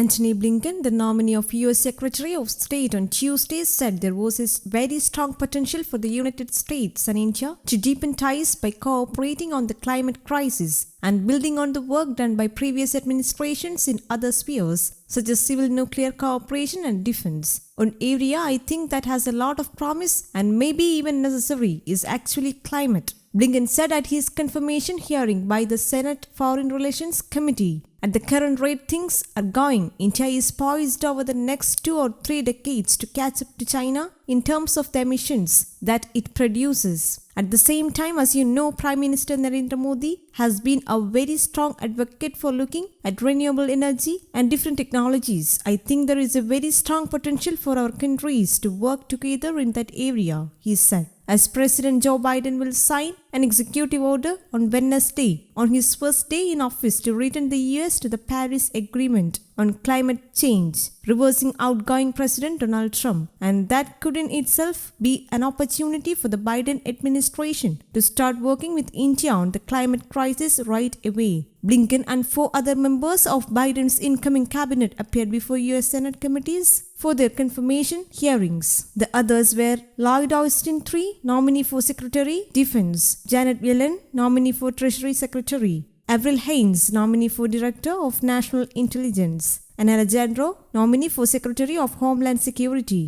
Antony Blinken, the nominee of US Secretary of State on Tuesday, said there was a very strong potential for the United States and India to deepen ties by cooperating on the climate crisis and building on the work done by previous administrations in other spheres, such as civil nuclear cooperation and defense. One area I think that has a lot of promise and maybe even necessary is actually climate. Blinken said at his confirmation hearing by the Senate Foreign Relations Committee. At the current rate things are going, India is poised over the next 2 or 3 decades to catch up to China in terms of the emissions that it produces. At the same time, as you know, Prime Minister Narendra Modi has been a very strong advocate for looking at renewable energy and different technologies. I think there is a very strong potential for our countries to work together in that area, he said. As President Joe Biden will sign an executive order on Wednesday on his first day in office to return the US to the Paris Agreement on climate change, reversing outgoing President Donald Trump. And that could in itself be an opportunity for the Biden administration to start working with India on the climate crisis right away. Blinken and 4 other members of Biden's incoming cabinet appeared before US Senate committees for their confirmation hearings. The others were Lloyd Austin III, nominee for Secretary Defense; Janet Yellen, nominee for Treasury Secretary; Avril Haines, nominee for Director of National Intelligence; and Alejandro, nominee for Secretary of Homeland Security.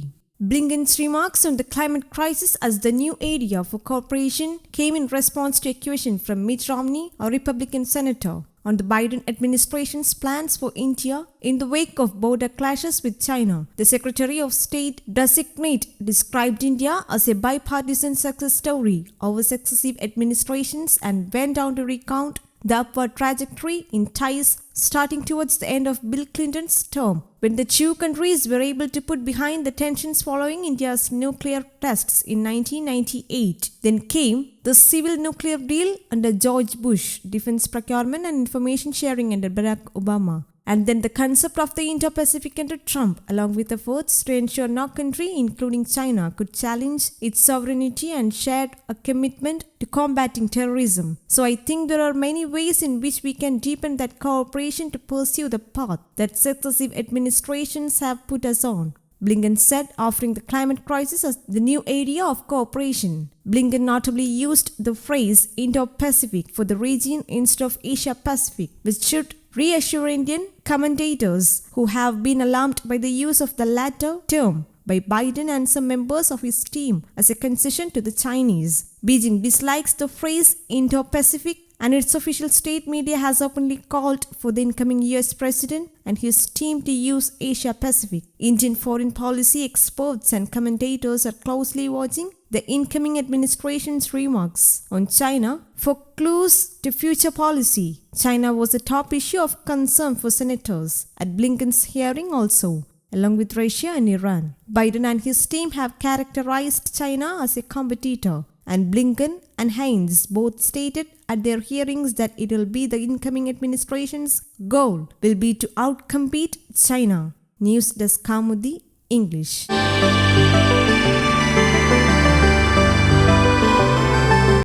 Blinken's remarks on the climate crisis as the new area for cooperation came in response to a question from Mitt Romney, a Republican senator, on the Biden administration's plans for India in the wake of border clashes with China. The Secretary of State designate described India as a bipartisan success story over successive administrations and went on to recount the upward trajectory in ties starting towards the end of Bill Clinton's term, when the 2 countries were able to put behind the tensions following India's nuclear tests in 1998. Then came the civil nuclear deal under George Bush, defense procurement and information sharing under Barack Obama. And then the concept of the Indo-Pacific under Trump, along with efforts to ensure no country, including China, could challenge its sovereignty and shared a commitment to combating terrorism. So I think there are many ways in which we can deepen that cooperation to pursue the path that successive administrations have put us on, Blinken said, offering the climate crisis as the new area of cooperation. Blinken notably used the phrase Indo-Pacific for the region instead of Asia-Pacific, which should reassure Indian commentators who have been alarmed by the use of the latter term by Biden and some members of his team as a concession to the Chinese. Beijing dislikes the phrase Indo-Pacific, and its official state media has openly called for the incoming US president and his team to use Asia-Pacific. Indian foreign policy experts and commentators are closely watching the incoming administration's remarks on China for clues to future policy. China was a top issue of concern for senators at Blinken's hearing also, along with Russia and Iran. Biden and his team have characterized China as a competitor, and Blinken and Haines both stated at their hearings that it will be the incoming administration's goal will be to outcompete China. News Desk Kamudi, English.